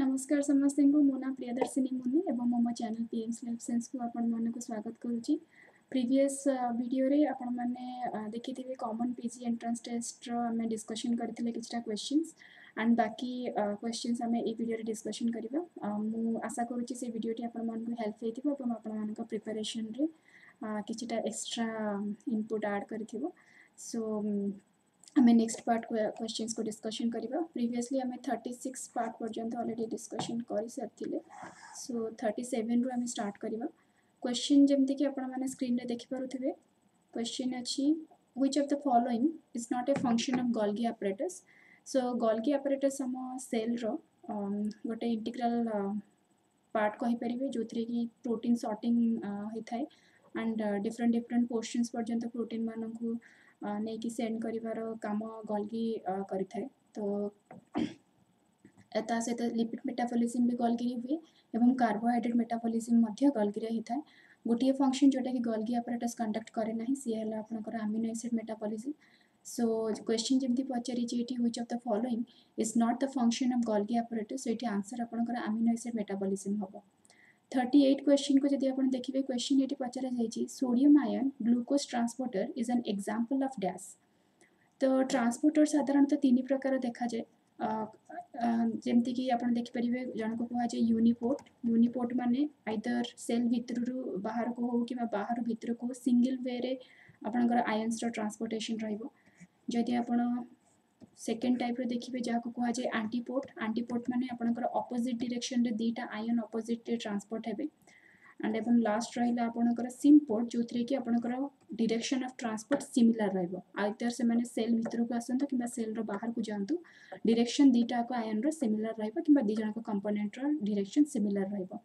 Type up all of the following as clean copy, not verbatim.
नमस्कार समस्त को मो ना प्रियदर्शिनी मुनि एवं मो चैनल पीएम्स लाइफ साइंस को आपण मानक स्वागत करुच्ची। प्रीवियस वीडियो रे आपण माने देखिथिबे कॉमन पीजी एंट्रेंस टेस्ट रो हमें डिस्कशन करथिले किछटा क्वेश्चंस एंड बाकी क्वेश्चंस हमें ए वीडियो रे डिस्कशन करबा। मु आशा करूची से वीडियो टी आपण मानक हेल्प हेतिबो एवं आपण मानक प्रिपरेशन रे किछटा एक्स्ट्रा इनपुट ऐड करथिबो। सो हमें नेक्स्ट पार्ट क्वेश्चंस को डिस्कशन करिबा। प्रीवियसली हमें 36 पार्ट पर्यंत ऑलरेडी डिस्कशन करि सारथिले। सो 37 रु हमें स्टार्ट करिबा। क्वेश्चन जेमति कि आपण माने स्क्रीन रे देखि पारुथिबे। क्वेश्चन अछि which of the following is not a function of Golgi apparatus। So Golgi apparatus हम सेल रो गोटे इंटीग्रल पार्ट कहि परिबे जोथरे कि प्रोटीन सॉर्टिंग होय थाए एंड डिफरेंट पोर्शंस पर्यंत प्रोटीन मानकु नहीं कि सेंड करिवार काम गोल्गी करि थाए। तो एता सहित लिपिड मेटाबॉलिज्म भी गोल्गी हुए एवं कार्बोहाइड्रेट मेटाबॉलिज्म मध्य गोल्गी रे हिताए। गोटे फंक्शन जोटा कि गोल्गी apparatus कंडक्ट करे नाही सी हला आपनकर amino acid metabolism. So question जेमति पचारि जेटी which of the following is not the function of Golgi apparatus। So एटी आंसर आपनकर अमीनो एसिड मेटाबॉलिज्म हबो। 38 क्वेश्चन को जदि आपण देखिबे क्वेश्चन एटी पचारा जायछि sodium ion glucose transporter is an example of dash. तो ट्रांसपोर्टर साधारणतः तीन प्रकार देखा जाए जेमति कि आपण देखि परिबे जन को कहा जाय यूनिपोर्ट माने आइदर सेल भितर बाहर को हो कि बाहर भितर को सिंगल वे रे आपनकर आयन्स रो ट्रांसपोर्टेशन रहइबो। जदि आपण सेकेंड टाइप रे देखिबे जा को कहा जाय एंटीपोर्ट माने आपनकर ऑपोजिट डायरेक्शन रे दीटा आयन ऑपोजिट रे ट्रांसपोर्ट हेबे एंड एवं लास्ट रहिला आपनकर सिमपोर्ट जोथरे कि आपनकर डायरेक्शन ऑफ ट्रांसपोर्ट सिमिलर रहइबो। आइदर से माने सेल भितर को आसंतो किबा सेल रो बाहर को जानतु डायरेक्शन दीटा को आयन रो सिमिलर रहइबो किबा दी जन को कंपोनेंट रो डायरेक्शन सिमिलर रहइबो।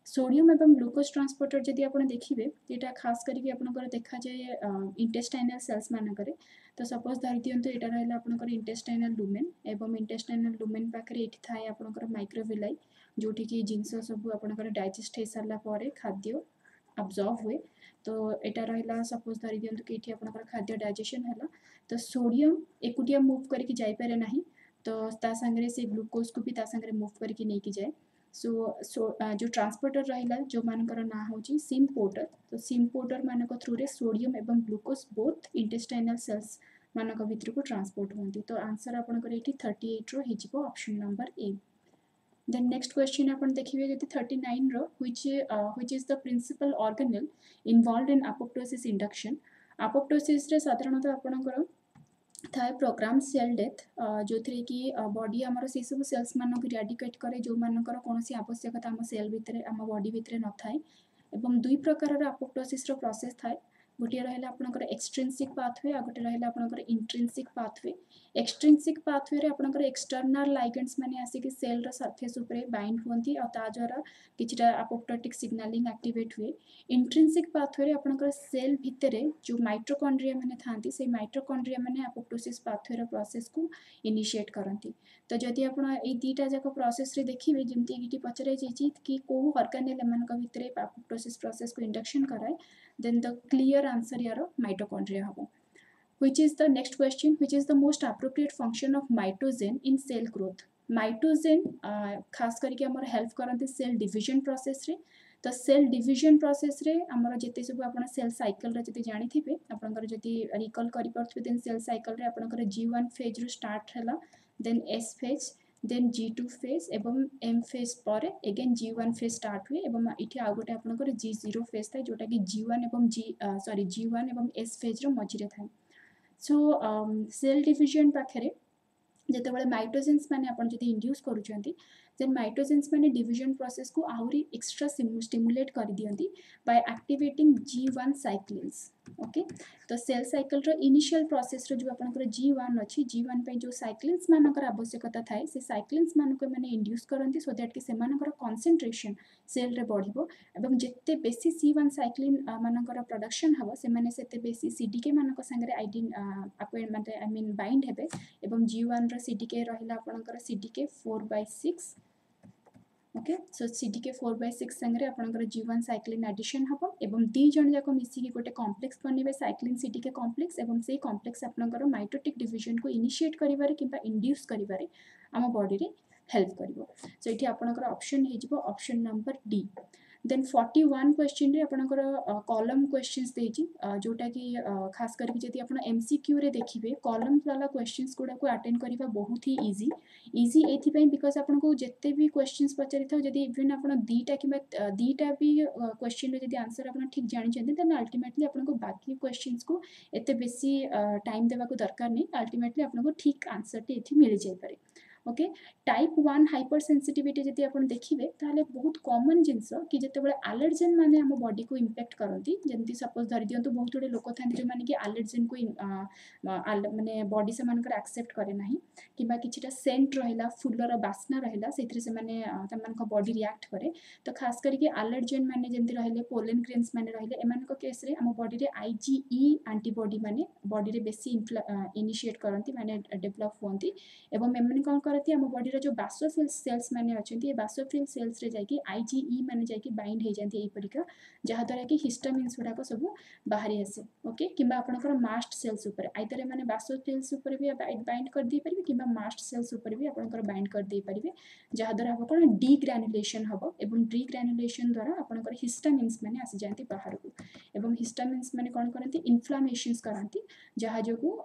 सोडियम एवं ग्लूकोज ट्रांसपोर्टर जदि आपण देखिबे एटा खास करी आपनकर देखा जाय इंटेस्टाइनल सेल्स मानकरे। तो सपोज धरि दियंतु एटा रहला आपनकर इंटेस्टाइनल लुमेन एवं इंटेस्टाइनल लुमेन पाखरे एठी थाए आपनकर माइक्रोविलाई जोठी कि जिंस सब आपनकर डाइजेस्ट हे सरला पारे खाद्य अब्जॉर्ब हुए। तो एटा रहला सपोज धरि दियंतु कि एठी आपनकर खाद्य डाइजेशन हला तो सोडियम एकुटिया मूव करके जाई पारे नाही तो ता संगरे से ग्लूकोज को भी ता संगरे मूव करके नहीं कि जाए। सो जो ट्रांसपोर्टर रहला जो मानकर ना होची सिमपोर्टर। तो सिमपोर्टर मानक थ्रू रे सोडियम एवं ग्लूकोज बोथ इंटेस्टाइनल सेल्स मानक भितर को ट्रांसपोर्ट होंती। तो आंसर आपनकर एठी 38 रो हिजिबो option number A. Then next question आपण देखिबे जति 39 रो which is the principal organelle involved in apoptosis induction। apoptosis रे साधारणतः आपनकर थाए प्रोग्राम सेल डेथ जोथरे कि बॉडी हमर से सब सेल्स मानक को इरेडिकेट करे जो मानकर कोनोसी आवश्यकता हम सेल भितरे हम बॉडी भितरे न थाए। एवं दुई प्रकार रो apoptosis रो प्रोसेस थाए गोटे रहला आपनकर एक्सट्रिंसिक पाथवे आ गोटे रहला आपनकर इंट्रिंसिक पाथवे। एक्सट्रिंसिक पाथवे रे आपनकर एक्सटर्नल लाइगेंड्स माने आसी कि सेल रो सरफेस ऊपर बाइंड होंती और ता द्वारा किछटा एपोप्टोटिक सिग्नलिंग एक्टिवेट हुए। इंट्रिंसिक पाथवे रे आपनकर सेल भितरे जो माइटोकॉन्ड्रिया माने थांती से माइटोकॉन्ड्रिया माने एपोप्टोसिस पाथवे रो प्रोसेस को इनिशिएट करंती। तो जदि आपण ए दीटा जाक प्रोसेस रे देखिबे जेमति कि पचरे जेछि कि को ऑर्गेनेल मानक भितरे एपोप्टोसिस प्रोसेस को इंडक्शन कराय then the clear answer यार mitochondria हबो। which is the next question which is the most appropriate function of mitogen in cell growth। mitogen खास करके हमर हेल्प करंती सेल डिवीजन प्रोसेस रे। तो सेल डिवीजन प्रोसेस रे हमर जते सब आपण सेल साइकिल रे जते जानि थिबे आपनकर जति रिकॉल करि परथबे देन सेल साइकिल रे आपनकर G1 फेज रो स्टार्ट हला then S phase then G2 phase एवं M फेज पर अगेन G1 फेज स्टार्ट हुए एवं इठी आ गोटे आपनकर G0 फेज था जोटा कि G1 एवं G1 एवं S फेज रो मझिरे था। सो सेल डिवीजन पाखरे जेते बळे माइटोजेन्स माने आपण जति इंड्यूस करूचंती देन माइटोजेन्स माने डिवीजन प्रोसेस को आउरी एक्स्ट्रा स्टिमुलेट कर दियंती by activating G1 cyclins. Okay तो सेल साइकिल रो इनिशियल प्रोसेस रो जो आपनकर G1 अछि G1 पे जो साइक्लिन्स मानकर आवश्यकता थाए से साइक्लिन्स मानको माने इंड्यूस करंती सो दैट कि से मानकर कंसंट्रेशन सेल रे बढ़िबो एवं जेते बेसी C1 साइक्लिन मानकर प्रोडक्शन हबो से माने सेते बेसी CDK मानक संगरे आई मीन बाइंड हेबे एवं G1 रो CDK रहिला आपनकर CDK 4/6। ओके सो CDK 4/6 संगरे आपनकर G1 साइक्लिन एडिशन हबो एवं दी जण जाको मिसी कि गोटे कॉम्प्लेक्स बनिबे साइक्लिन CDK कॉम्प्लेक्स एवं से कॉम्प्लेक्स आपनकर माइटोटिक डिवीजन को इनिशिएट करिबारे किबा इंड्यूस करिबारे हम बॉडी रे हेल्प करिवो सो एठी आपनकर ऑप्शन हे जिवो option number D then 41 question रे आपनकर कॉलम क्वेश्चंस देछि जोटा कि खास करके जदि आपण एमसीक्यू रे देखिबे कॉलम वाला क्वेश्चंस गुडा को अटेंड करिबा बहुत ही इजी एथि पई बिकॉज़ आपण को जत्ते भी क्वेश्चंस पचारि थाउ जदि इवन आपण दीटा किबा दीटा भी क्वेश्चन रे जदि आंसर आपण ठीक जानि छथि देन अल्टीमेटली आपण को बाकी क्वेश्चंस को एते बेसी टाइम देबा को दरकार नै अल्टीमेटली आपण को ठीक आंसर टे एथि मिल जाय पारे ओके टाइप 1 हाइपर सेंसिटिविटी जदि आपण देखिबे ताले बहुत कॉमन जिंस कि जते बेले एलर्जेन माने हम बॉडी को इंपैक्ट करंती जेंति सपोज धरि दियंतु बहुत गुडे लोक थांती जे माने कि एलर्जेन को माने बॉडी से मानकर एक्सेप्ट करे नाही किबा किछिटा सेंट रहिला फुलर बास्ना रहिला सेथि से माने तमन को बॉडी रिएक्ट करे तो खास करके एलर्जेन माने जेंति रहिले पोलन ग्रेन्स माने रहिले एमान को केस रे हम बॉडी रे आईजीई एंटीबॉडी माने बॉडी रे बेसी इनिशिएट करंती माने डेवलप होंती एवं एमन कोन करती हम बॉडी रे जो बासोफिल सेल्स माने अछंती ए बासोफिल सेल्स रे जाकी आईजीई माने जाकी बाइंड हे जानती एई परिका जहा द्वारा कि हिस्टामिन्स गुडा को सब बाहरी आसे ओके किबा आपनकर मास्ट सेल्स ऊपर आइतरे माने बासोफिल्स ऊपर भी बाइंड कर दी परिबे किबा मास्ट सेल्स ऊपर भी आपनकर बाइंड कर दे परिबे जहा द्वारा हम कोन डीग्रैनुलेशन हबो एवं डीग्रैनुलेशन द्वारा आपनकर हिस्टामिन्स माने आसी जानती बाहर को एवं हिस्टामिन्स माने कोन करंती इन्फ्लेमेशंस करंती जहा जोगु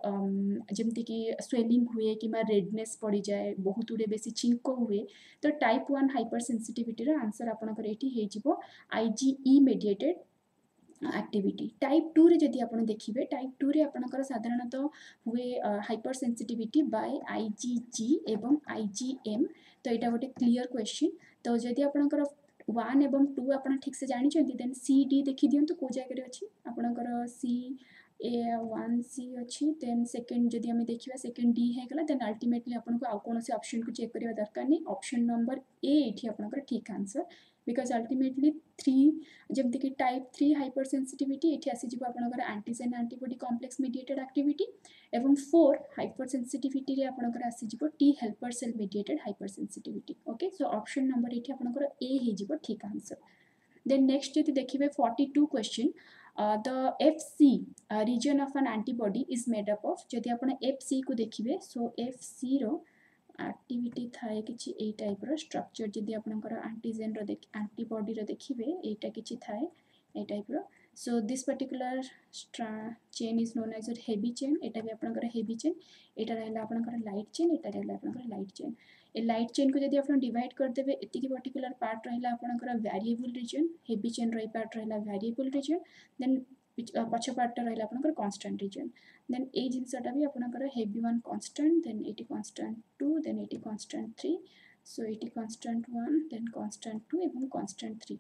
जेमति कि स्वेलिंग हुए किबा रेडनेस पड़ी जाए बहुत उडे बेसी चिंको हुए तो टाइप 1 हाइपर सेंसिटिविटी रो आंसर आपनकर एठी हे जिवो आईजीई मेडिएटेड एक्टिविटी टाइप 2 रे जदि आपण देखिबे टाइप 2 रे आपनकर साधारणतः हुए हाइपर सेंसिटिविटी बाय आईजीजी एवं आईजीएम तो एटा गोटे क्लियर क्वेश्चन तो जदि आपनकर 1 एवं 2 आपण ठीक से जानि छथि देन सी डी देखि दियंतु को जाय करे अछि आपनकर सी A1C अच्छी देन सेकंड जदि हमें देखिबा सेकंड डी हे गला देन अल्टीमेटली आपन को आ कोनोसी ऑप्शन को चेक करिवा दरकार नै ऑप्शन नंबर ए एठी आपनकर ठीक आंसर बिकॉज़ अल्टीमेटली 3 जेमति कि टाइप 3 हाइपर सेंसिटिविटी एठी आसी जिवो आपनकर antigen antibody complex mediated activity एवं 4 हाइपर सेंसिटिविटी रे आपनकर आसी जिवो T helper cell mediated hyper sensitivity okay so option number एठी आपनकर ए हे जिवो ठीक आंसर देन नेक्स्ट जदि देखिबे 42 question the FC region of an antibody is made up of जदि आपण FC को देखिबे सो FC रो एक्टिविटी थाए किछि ए टाइप रो स्ट्रक्चर जदि आपनकर एंटीजेन रो एंटीबॉडी रो देखिबे एटा किछि थाए ए टाइप रो so this particular chain is known as heavy chain एटा भी आपनकर हेवी चेन एटा रहला आपनकर लाइट चेन एटा रहला आपनकर light chain A light chain को जदि आपण डिवाइड कर देबे एति की पर्टिकुलर पार्ट रहला आपनकर वेरिएबल रीजन हेवी चेन रो पार्ट रहला वेरिएबल रीजन देन पछ पार्ट रहला आपनकर कांस्टेंट रीजन देन ए जिंसटा भी आपनकर हेवी वन कांस्टेंट देन एटी कांस्टेंट 2 देन एटी कांस्टेंट 3 सो एटी कांस्टेंट 1 देन कांस्टेंट 2 एवं कांस्टेंट 3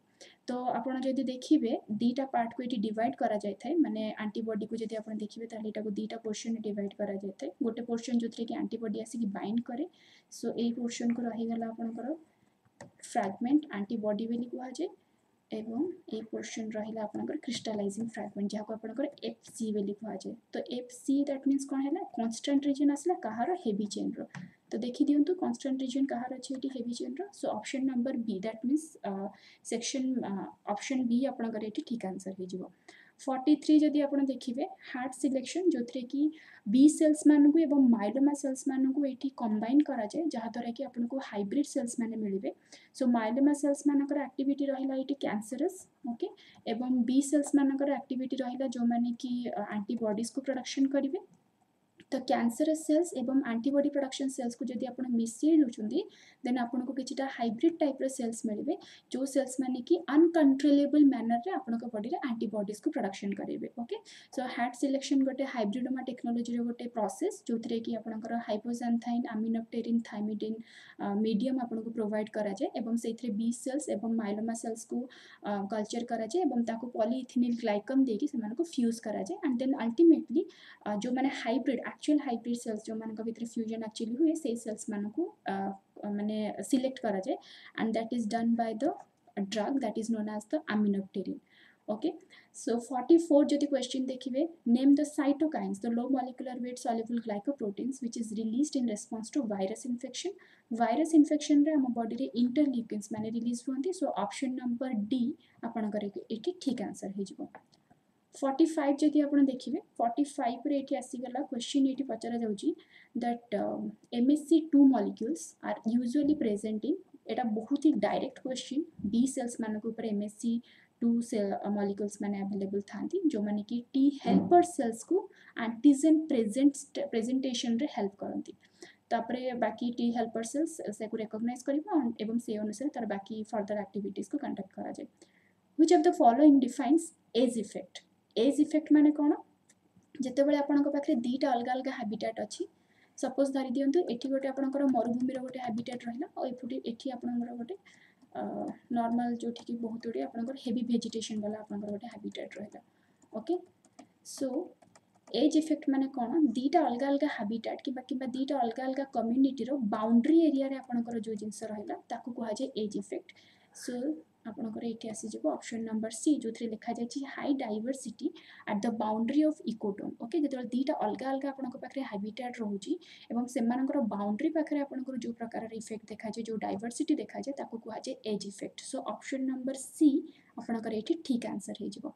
तो आपण जदि देखिबे दीटा पार्ट को एटी डिवाइड करा जाय थाए माने एंटीबॉडी को जदि आपण देखिबे ताले एटा को दीटा पोर्शन में डिवाइड करा जाय थाए गोटे पोर्शन जोथरे कि एंटीबॉडी आसी कि बाइंड करे सो ए पोर्शन को रही गला आपनकर फ्रैगमेंट एंटीबॉडी बेली कुहा जाय एवं ए पोर्शन रहिला आपनकर क्रिस्टलाइजिंग फ्रैगमेंट जहा को आपनकर एफसी बेली कुहा जाय तो एफसी दैट मींस कोन हैला कांस्टेंट रीजन आसला कहार हेवी चेन रो तो देखि दियंतु कांस्टेंट रीजन कहार अछि एटी हेवी चेन रो so option number B that means section option B आपनकर एटी ठीक आंसर हे जिवो 43 जदि आपण देखिबे हार्ट सिलेक्शन जोथरे कि बी सेल्स मानु को एवं माइलोमा सेल्स मानु को एटी कंबाइन करा जाय जहा द्वारा कि आपण को हाइब्रिड सेल्स माने मिलिबे सो माइलोमा सेल्स मानकर एक्टिविटी रहिला एटी कैंसरस ओके एवं बी सेल्स मानकर एक्टिविटी रहिला जो माने कि एंटीबॉडीज को प्रोडक्शन करिवे तो कैंसरस सेल्स एवं एंटीबॉडी प्रोडक्शन सेल्स को जदि आपण मिसई दोचुंदी देन आपण को किछिटा हाइब्रिड टाइप रो सेल्स मिलिबे जो सेल्स माने कि अनकंट्रोलेबल मैनर रे आपण को बॉडी रे एंटीबॉडीज को प्रोडक्शन करिवे ओके सो हार्ट सिलेक्शन गोटे हाइब्रिडोमा टेक्नोलॉजी रो गोटे प्रोसेस जोथरे कि आपनकर हाइपोजेंथाइन अमीनोप्टेरिन थाइमिडिन मीडियम आपण को प्रोवाइड करा जाय एवं सेथरे बी सेल्स एवं माइलोमा सेल्स को कल्चर करा जाय एवं ताको पॉलीइथिनिल ग्लाइकन देकी सेमान को फ्यूज करा जाय एंड देन अल्टीमेटली जो माने हाइब्रिड एक्चुअल हाइब्रिड सेल्स जो मान भीतर फ्यूजन एक्चुअली हुए से सेल्स मान को माने सिलेक्ट करा जाए and that is done by the drug that is known as the aminopterin okay so 44 जदि क्वेश्चन देखिबे name the cytokines the low molecular weight soluble glycoproteins which is released in response to virus infection रे हम body रे interleukins माने release होंती so option number D आपण करे एठी ठीक आंसर हे जिवो 45 जदि आपण देखिबे 45 रे एठी आसीगला क्वेश्चन एठी पचरा जाउची that MSC2 molecules are usually present in एटा बहुत ही डायरेक्ट क्वेश्चन बी सेल्स मानक ऊपर MSC2 सेल मॉलिक्यूल्स माने अवेलेबल थांती जो माने कि टी हेल्पर सेल्स को एंटीजन प्रेजेंटेशन रे हेल्प करंती तापरे बाकी टी हेल्पर सेल्स से को रिकॉग्नाइज करबा एवं से अनुसार तार बाकी फर्दर एक्टिविटीज को कंडक्ट करा जाय which of the following defines edge effect edge effect माने कोन जते बेले आपन को पाखरे दीटा अलग अलग हैबिटेट अछि सपोज धरि दियंतु एठी गोटे आपनकर मरुभूमि रो गोटे हैबिटेट रहला और एफुटी एठी आपनकर गोटे नॉर्मल जोठी कि बहुत गुडी आपनकर हेवी वेजिटेशन वाला आपनकर गोटे हैबिटेट रहला ओके सो एज इफेक्ट माने कोन दीटा अलग अलग हैबिटेट कि दीटा अलग अलग कम्युनिटी रो बाउंड्री एरिया रे आपनकर जो जिंस रहला ताकू कहा जाय एज इफेक्ट सो आपनकर एठी आसी जेबो ऑप्शन नंबर सी जोथरे लिखा जाय छी high diversity at the boundary of ecotone okay जेते दीटा अलग अलग आपनकर पाखरे हैबिटेट रहउची एवं सेमानकर बाउंड्री पाखरे आपनकर जो प्रकार इफेक्ट देखा जाय जो डाइवर्सिटी देखा जाय ताकू कहा जाय edge effect so option number C आपनकर एठी ठीक आंसर हे जेबो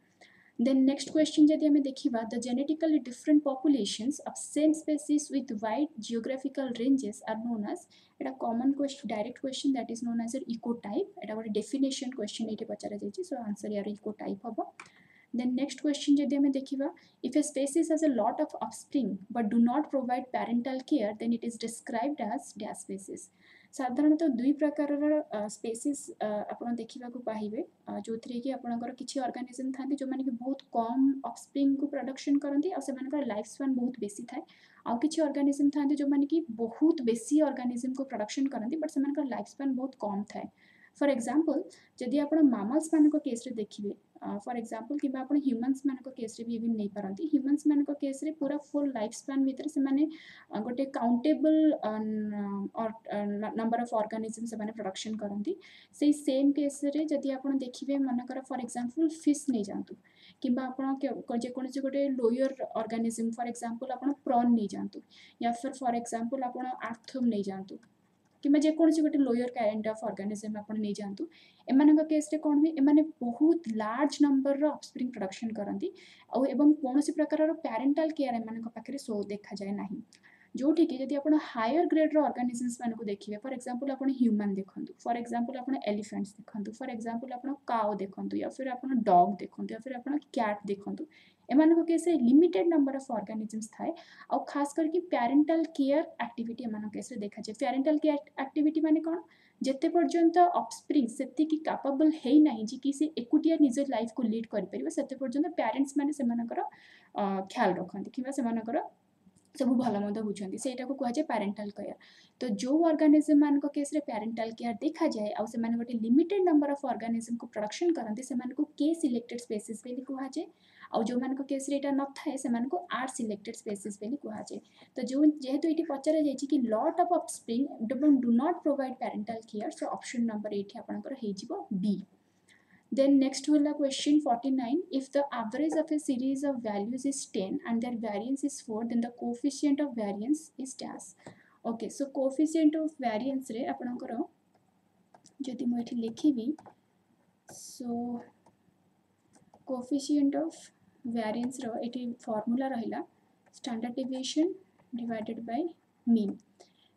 Then next question जदि हमें देखिबा the genetically different populations of same species with wide geographical ranges are known as Etah common question direct question that is known as an ecotype एटा ଗୋଟେ definition question एटे पचारा जायछि so answer यार ecotype हबो then next question जदि हमें देखिबा if a species has a lot of offspring but do not provide parental care then it is described as dash species साधारणतः दुई प्रकार species आपण देखा पाइबे जो थी कि आपंकर किसी ऑर्गेनिज्म था जो मैंने बहुत कम ऑफस्प्रिंग को प्रोडक्शन करती और लाइफ स्पान बहुत बेसी थाए आउ किसी ऑर्गेनिज्म था जो मैंने कि बहुत बेसी ऑर्गेनिज्म को प्रोडक्शन करती बट से लाइफ स्पान बहुत कम थाए फॉर एग्जांपल जदि आप मामल्स मान केस रे देखिए फॉर एग्जांपल कि आप ह्यूमन्स मान केस रे भी इवन नहीं पारती ह्यूमन्स मान केस रे पूरा फुल लाइफ स्पान भीतर से माने गोटे काउंटेबल नंबर ऑफ ऑर्गेनिज्म से माने प्रोडक्शन करती से सेम केस रे जदि आप देखिए मनकर फॉर एग्जांपल फिश नहीं जातु कि जेकोसी गोटे लोयर ऑर्गेनिज्म फॉर एग्जांपल आप प्रॉन नहीं जातु या फिर फॉर एग्जांपल आप आर्थम नहीं जातु कि जेकोसी गोटे लोयर काइंड ऑफ ऑर्गेनिज्म आप नहीं जातु एमान केस रे कौन हुए एमाने बहुत लार्ज नंबर रो ऑफस्प्रिंग प्रोडक्शन करती एवं कौन प्रकार पेरेंटल केयर एमान पाखे शो देखा जाए ना जोठी कि जदि आप हायर ग्रेड ऑर्गेनिजम्स मान को देखिए फॉर एग्जांपल आप ह्यूमन देखूँ फॉर एग्जांपल आप एलिफेंट्स देखूँ फॉर एग्जांपल आप काउ देखूँ या फिर आप डॉग देखूँ या फिर आप कैट देखूँ एमान case limited number of organisms थाए और खास करके पेरेंटल केयर एक्टिविटी एमान केस देखा जाए पेरेंटल केयर एक्टिविटी माने कौन जेते पर्यंत ऑफस्प्रिंग सेति की कैपेबल है नहीं जी कि से एकुटिया निज लाइफ को लीड कर परिबे सेते पर्यंत पेरेंट्स माने सेमानकर ख्याल रखନ୍ତି किबा सेमानकर सब भल मद बुझे से कहुए पेरेंटल केयर तो जो ऑर्गेनिज्म मान केस रे पेरेंटल केयर देखा जाए और से गोटे लिमिटेड नंबर ऑफ ऑर्गेनिज्म को प्रोडक्शन करते से के सिलेक्टेड स्पेसीज कहुए और जो मान केस रे न थाए से आर सिलेक्टेड स्पेसीज कहुए तो जो जेहेतु ये पचरा जाए कि lot of offspring do not provide parental care so option number 8 आपनकर हेजिबो B Then next will question 49. If the average of a series of values is 10 and their variance is 4, then the coefficient of variance is dash. Okay, so coefficient of variance रे आपनकर जदि मु एठी लिखिबी so coefficient of variance रो एठी formula रहिला standard deviation divided by mean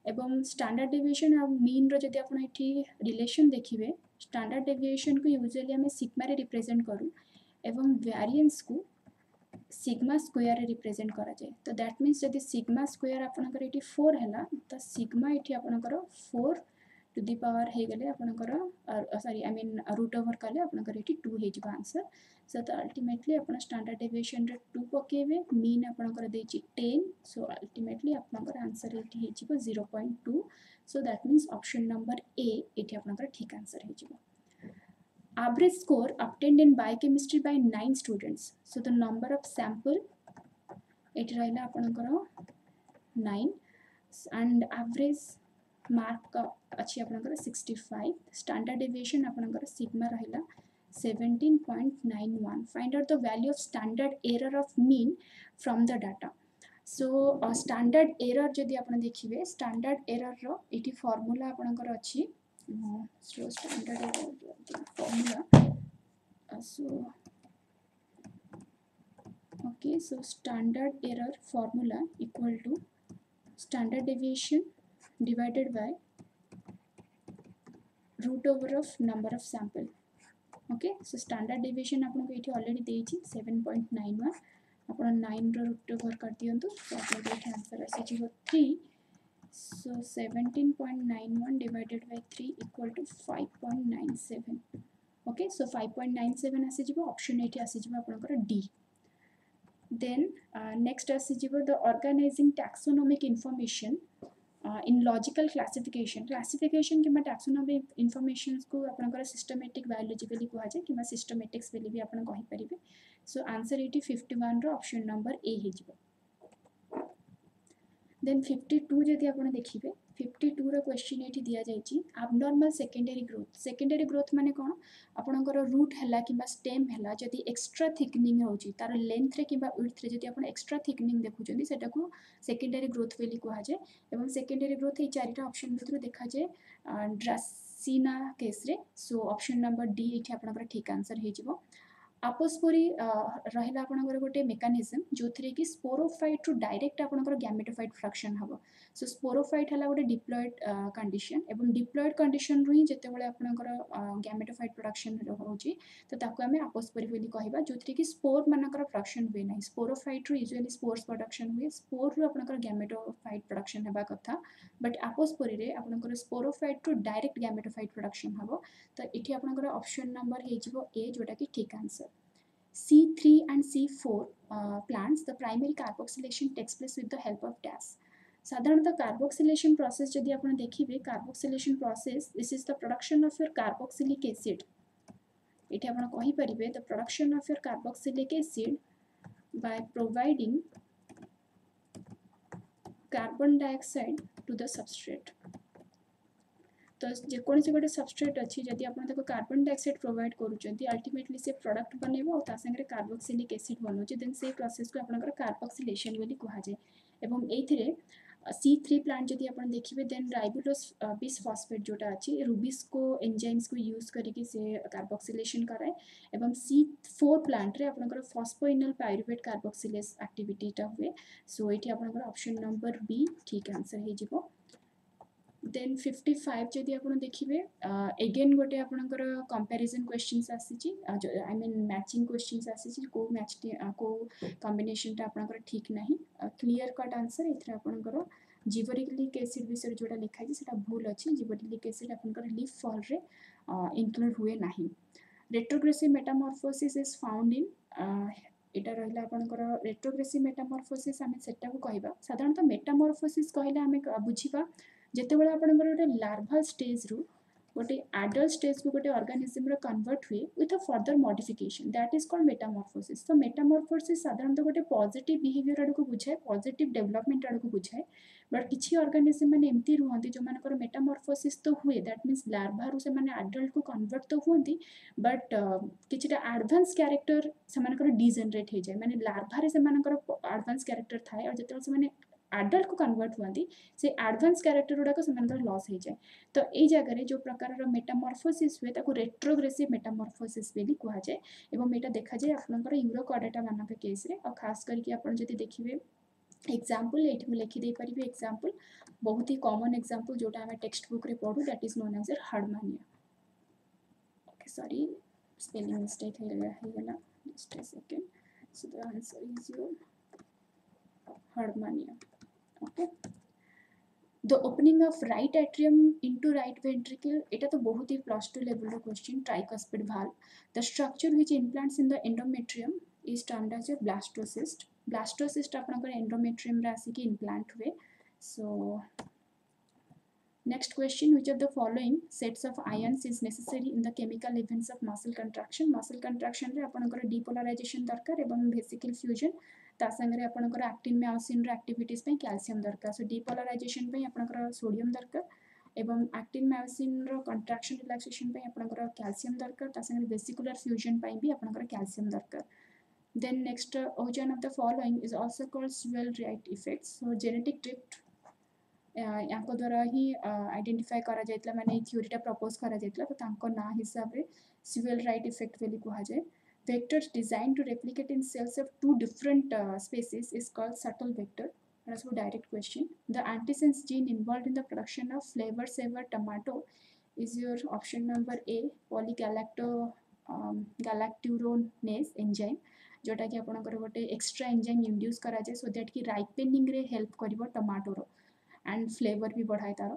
एवं standard deviation और mean रो जदि आपण एठी रिलेशन देखिबे स्टैंडर्ड डेविएशन को यूजुअली हमें सिग्मा रे रिप्रेजेंट करू एवं वेरिएंस को सिग्मा स्क्वायर रे रिप्रेजेंट करा जाए तो दैट मींस जदि सिग्मा स्क्वायर आपनकर एठी 4 हैला तो सिग्मा एठी आपनकर 4 टू द पावर हे गले आपनकर sorry I mean root over कले आपनकर एठी 2 हे जिबा आंसर सो तो अल्टीमेटली अपन स्टैंडर्ड डेविएशन रे 2 पकेबे मीन आपनकर देछि 10 सो अल्टीमेटली आपनकर आंसर एठी हे जिबो 0.2 so that means option number ए एठी आपनकर ठीक आंसर हे जिबो average score obtained in biochemistry by 9 students so the number of sample it rahila apanakara 9 and average mark achi apanakara 65 standard deviation apanakara sigma rahila 17.91 find out the value of standard error of mean from the data so standard error jodi apana dekhibe standard error ro iti formula apanakara achi so standard error formula so Okay, so standard error formula equal to standard deviation divided by root over of number of sample. Okay, so standard deviation आपको ये already देइछि 7.91 आपण 9 रो root over कर दियंतु तो आपको ये answer आसी 3. So 17.91 divided by 3 equal to 5.97. Okay, so 5.97 आसी जिवो ऑप्शन एठी आसी जिवो आपनकर D. Then next आसी जिवो the organizing taxonomic information in logical classification किंबा taxonomy informations को आपनकर systematic biology बेली कुहा जाय किंबा systematics बेली भी आपन कहि परिबे. So answer एठी 51 रो ऑप्शन नंबर A हे जिवो. Then 52 जदि आपण देखिबे 52 रो क्वेश्चन एठी दिया जायछि abnormal secondary growth माने कोन आपनकर रूट हला किबा स्टेम हला जदि एक्स्ट्रा थिकनिंग होछि तार लेंथ रे किबा विड्थ रे जदि आपण एक्स्ट्रा थिकनिंग देखुछन्ती सेटा को सेकेंडरी ग्रोथ बेली कुहा जाय एवं सेकेंडरी ग्रोथ ए चारिटा ऑप्शन भितर देखा जाय ड्रासिना केस रे. सो ऑप्शन नंबर डी एठी आपनकर ठीक आंसर हे जिवो. अपोस्पोरी रहिला आपनकर गोटे मेकानिज्म जोथरे कि स्पोरोफाइट रु डायरेक्ट आपनकर गैमेटोफाइट फ्रैक्शन हबो. सो स्पोरोफाइट हला गोटे डिप्लॉयड कंडीशन एवं डिप्लॉयड कंडीशन रु ही जेते बेले आपनकर गैमेटोफाइट प्रोडक्शन होउची तो ताको हमें अपोस्पोरी बोली कहबा जोथरे कि स्पोर मानकर फ्रैक्शन हुए नाही. स्पोरोफाइट रु यूजुअली स्पोर्स प्रोडक्शन हुए स्पोर रु आपनकर गैमेटोफाइट प्रोडक्शन हेबा कथा बट अपोस्पोरी रे आपनकर स्पोरोफाइट रु डायरेक्ट गैमेटोफाइट प्रोडक्शन हबो. तो इठी आपनकर ऑप्शन नंबर हे जिवो ए जोटा कि ठीक answer. C3 and C4 plants, the primary carboxylation takes place with the help of dash. साधारणतः carboxylation process जदि आपण देखिबे carboxylation process this is the production of your carboxylic acid. एठी आपण कहि परिबे the production of your carboxylic acid by providing carbon dioxide to the substrate. तो जेकोसी गोटे substrate अच्छी जदि आपण ताको कार्बन डाइऑक्साइड प्रोवाइड करूचंती अल्टीमेटली से प्रोडक्ट बनेबो और ता संगे कार्बोक्सिलिक एसिड बनउची देन से प्रोसेस को आपनकर कार्बोक्सिलेशन बोली कहा जाय. एवं एथिरे C3 प्लांट जदि आपण देखिबे देन राइबोलोस बिसफॉस्फेट जोटा अछि रुबिस्को एंजाइम्स को यूज करके से कार्बोक्सिलेशन कराय एवं C4 प्लांट रे आपनकर फॉस्फोइनल पाइरुवेट कार्बोक्सिलेस एक्टिविटी ता हुए. सो एठी आपनकर ऑप्शन नंबर बी ठीक आंसर हे जिवो. Then 55 जदि आपण देखिबे अगेन गोटे आपनकर कंपैरिजन क्वेश्चंस आसीची आई मीन मैचिंग क्वेश्चंस आसीची को मैच को कॉम्बिनेशन ता आपनकर ठीक नाही. क्लियर कट आंसर एथरे आपनकर जिबरेलिक एसिड विषय जोटा लिखा है सेटा भूल अछि. जिबरेलिक एसिड आपनकर लीफ फॉल रे इंक्लूड हुए नाही. Retrogressive Metamorphosis is found in एटा रहला आपनकर रेट्रोग्रेसिव मेटामॉर्फोसिस हमें सेटा को कहबा. साधारणतः मेटामॉर्फोसिस कहले हमें बुझिबा जेते बेला आपनकर गोटे लार्वल स्टेज रु गोटे एडल्ट स्टेज को गोटे ऑर्गेनिज्म रे कन्वर्ट हुए with a further modification that is called Metamorphosis. तो मेटामॉर्फोसिस साधारणतः गोटे पॉजिटिव बिहेवियर आडको बुझाए पॉजिटिव डेवलपमेंट आडको बुझाए बट किछि ऑर्गेनिज्म माने एम्ति रुहंती जो मानकर मेटामॉर्फोसिस तो हुए दैट मींस लार्वा रु से माने एडल्ट को कन्वर्ट तो हुंती बट किछिटा एडवांस कैरेक्टर से मानकर डिजेनरेट हे जाय माने लार्वा रे से मानकर एडवांस कैरेक्टर थाए और जेते से माने एडल्ट को कन्वर्ट हुआंती से एडवांस कैरेक्टर गुडा से लॉस हो जाए. तो ये जगह जो प्रकार मेटामॉर्फोसिस हुए ताको रेट्रोग्रेसिव मेटामॉर्फोसिस बेली कहा जाए एवं एटा देखा जाए आपनकर यूरोकॉर्डेटा मानक केस रे और खास करके आपण जदि देखिबे एग्जांपल एठी में लिखि दे परिबे एग्जांपल बहुत ही कॉमन एग्जांपल जोटा हम टेक्स्ट बुक रे पढू that is known as hardmania. Okay sorry spelling mistake हे गेला just a second. So the answer is your hardmania. Okay. The opening of right atrium into right ventricle एटा तो बहुत ही प्लस 2 लेवल रो question tricuspid valve. The structure which implants in the endometrium is termed as a blastocyst. Blastocyst आपनकर endometrium रे आसी कि implant हुए. So next question, which of the following sets of ions is necessary in the chemical events of muscle contraction? Muscle contraction रे आपनकर depolarization दरकार एवं vesicle fusion ता संगे आपनकर एक्टिन मायोसिन रो एक्टिविटीज पे कैल्शियम दरकार. सो डीपोलराइजेशन पे आपनकर सोडियम दरकार एवं एक्टिन मायोसिन रो कंट्रैक्शन रिलैक्सेशन पे आपनकर कैल्शियम दरकार ता संगे वेसिकुलर फ्यूजन पे भी आपनकर कैल्शियम दरकार. Then next which one of the following is also called Sewall Wright effects. So genetic drift याको द्वारा ही आइडेंटिफाई करा जायतला माने थ्योरीटा प्रपोज करा जायतला तो तांको ना हिसाब रे स्वेल राइट इफेक्ट बेली कहा जाय. vector designed to replicate in cells of two different species is called subtle vector. That's a direct question. The antisense gene involved in the production of flavor saver tomato is your option number A, galacturonase enzyme, जोटा कि आपनकर गोटे extra enzyme induce करा जाए so that कि ripening रे help करिवो tomato रो एंड फ्लेवर भी बढ़ाए तार.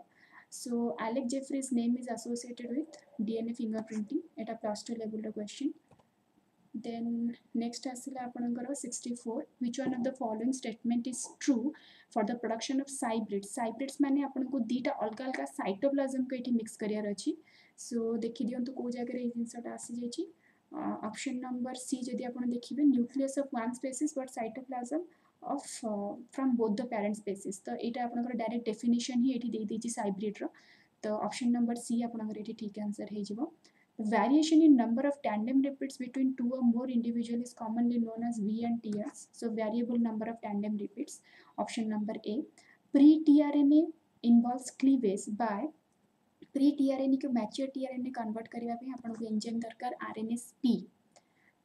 So Alec Jeffrey's name is associated with DNA fingerprinting. Etah plus 2 level रो क्वेश्चन. Then next आसिला आपनकर 64, which one of the following statement is true for the production of hybrids. Hybrids माने आपनको दीटा अलग अलग cytoplasm को एठी मिक्स करियार अछि. सो देखि दियंतु को जगह रे जिंसटा आसी जायछि. ऑप्शन नंबर सी जदि आपण देखिबे nucleus of one species but cytoplasm of from both the parent species. तो एटा आपनकर डायरेक्ट डेफिनेशन ही एठी दे दिछि हाइब्रिड रो. तो ऑप्शन नंबर सी आपनकर एठी ठीक आंसर हे जिवो. Variation in number of tandem repeats between two or more individuals is commonly known as V&TRs. So variable number of tandem repeats. Option number A. Pre-tRNA involves cleavage by pre-tRNA को mature tRNA convert करने पे अपन को enzyme दरकार RNase-P.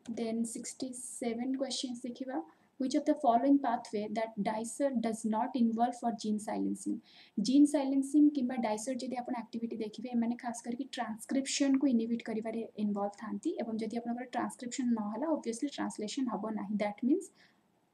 Then 67 questions देखिबा. Which of the following pathway that dicer does not involve for gene silencing? Gene silencing किंबा dicer जदि आपण activity देखिबे माने खास करके ट्रांसक्रिप्शन को इनहिबिट करिवारे इन्वॉल्व थांती एवं जदि आपनकर ट्रांसक्रिप्शन न होला ऑब्वियसली ट्रांसलेशन हबो नाही. दैट मीन्स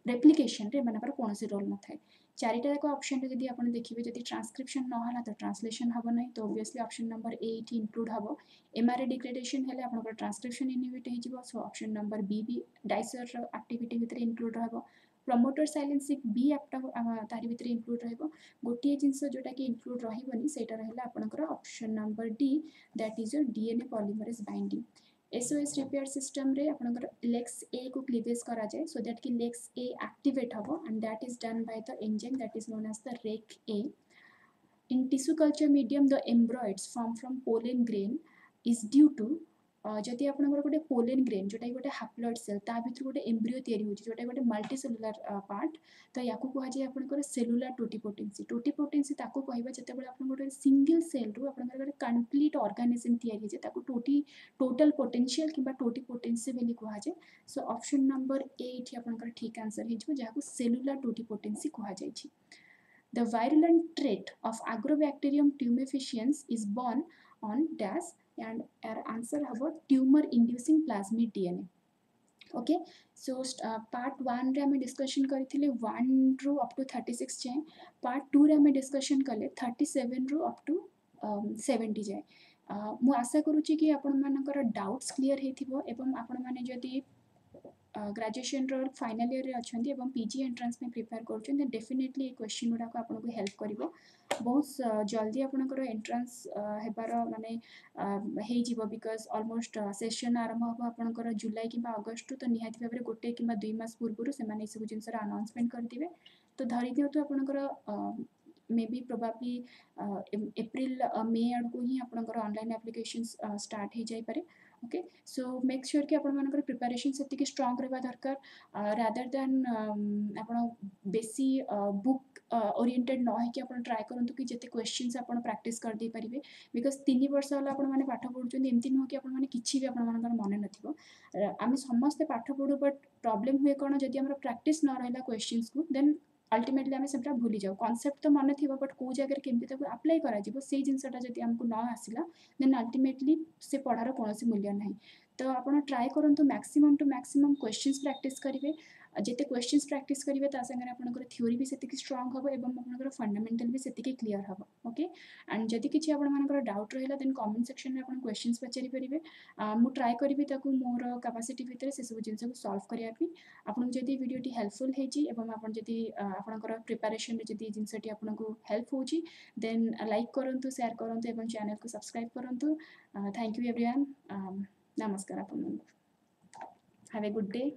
रेप्लिकेशन रे मानकर कोनोसी रोल न थाए. चारिटा जाक ऑप्शन रे जदि आपण देखिबे जदि ट्रांसक्रिप्शन न होला तो ट्रांसलेशन हबो नाही. तो obviously option number A it include हबो. एमआरए डिग्रेडेशन हेले आपनकर ट्रांसक्रिप्शन इनहिबिट हे जिवो. सो ऑप्शन नंबर बी भी डाइसर रो एक्टिविटी भितर इंक्लूड रहबो. प्रमोटर साइलेंसिंग बी तारी भितर इंक्लूड रहबो. गोटिए जिंस जोटा कि इंक्लूड रहिबोनी सेटा रहला आपनकर option number D that is your DNA polymerase binding. SOS repair system रे आपनकर लेक्स ए को क्लीवेज करा जाए सो दैट कि लेक्स ए एक्टिवेट हबो and that is done by the enzyme that is known as the RecA. In tissue culture medium, the embryos formed from pollen grain is due to जदि आपनकर गोटे pollen grain जोटा गोटे haploid cell ता भितर गोटे embryo तयारी होची जोटा गोटे मल्टी सेलुलर पार्ट. तो याकू कहा जाय आपनकर सेलुलर टोटिपोटेंसी. टोटिपोटेंसी ताकू कहबा जते बेले आपन गोटे सिंगल सेल रु आपनकर गोटे कंप्लीट ऑर्गेनिज्म तयारी जे ताकू टोटल पोटेंशियल किबा टोटिपोटेंसी बेली कहा जाय. सो ऑप्शन नंबर ए इठी आपनकर ठीक आंसर हे जो जाकू सेलुलर टोटिपोटेंसी कहा जाय छी. The virulent trait of Agrobacterium tumefaciens is born on dash and our answer about tumor inducing plasmid DNA. Okay, so part 1 रे हमें डिस्कशन करथिले 1 रो अप टू 36 जाए. part 2 रे हमें डिस्कशन कले 37 रो अप टू 70 जाए. मु आशा करूची कि आपण मानकर डाउट्स क्लियर हेथिबो एवं आपण माने जदी ग्रेजुएशन रो फाइनल ईयर रे अछंती एवं पीजी एंट्रेंस में प्रिपेयर करछन देन डेफिनेटली ए क्वेश्चन गुडा को आपन को हेल्प करिवो. बहुत जल्दी आपनकर एंट्रेंस हेबार माने हे जीवो बिकॉज़ ऑलमोस्ट सेशन आरंभ हो आपनकर जुलाई किबा अगस्त तो निहाती भाबरे गोटे किबा 2 मास पूर्वरु से माने सब जिंसर अनाउंसमेंट कर दिबे. तो धरि दियो तो आपनकर may be probably April May आड़ को ही आपनकर ऑनलाइन एप्लीकेशंस स्टार्ट हे जाई पारे. ओके, सो मेक श्योर कि आपण मानकर प्रिपरेशन सेति स्ट्रांग रहबा दरकार रादर देन आपण बेसी बुक ओरिएंटेड न है कि आपण ट्राई करंतु कि जते क्वेश्चंस आपण प्रैक्टिस कर दे परिबे. बिकॉज़ 3 वर्ष होला आपण माने पाठ पढुचन एमति न हो कि आपण माने किछि भी आपण मानकर मने नथिबो. आमे समस्त पाठ पढु बट प्रॉब्लम हुए कोन जदि हमर प्रैक्टिस न रहला क्वेश्चंस को देन अल्टीमेटली आमे सबटा भूली जाऊ. कांसेप्ट तो मन थिबो बट को जगह केमति ताको अप्लाई करा जिवो से जिंसटा जदि हमको न आसिला देन अल्टीमेटली से पढ़ार कोनोसी मूल्य नाही. तो आपण ट्राई करंतु maximum to maximum questions practice करिवे. जेते क्वेश्चंस प्रैक्टिस करिवे ता संगे आपनकर थ्योरी भी सेति स्ट्रांग हबो एवं आपनकर फंडामेंटल भी सेति क्लियर हबो. ओके, एंड जदि किछि आपण मानकर डाउट रहला देन कमेंट सेक्शन रे आपण क्वेश्चंस पचारि परिबे. मु ट्राई करिवि ताकू मोर कैपेसिटी भितर से सब जिंस को सॉल्व करिया पि. आपन जदि वीडियोटी हेल्पफुल हेची एवं आपन जदि आपनकर प्रिपरेशन रे जदि जिंसटी आपनको हेल्प होची देन लाइक करंतु, शेयर करंतु एवं चैनल को सब्सक्राइब करंतु. Thank you everyone. नमस्कार आपन. Have a good day.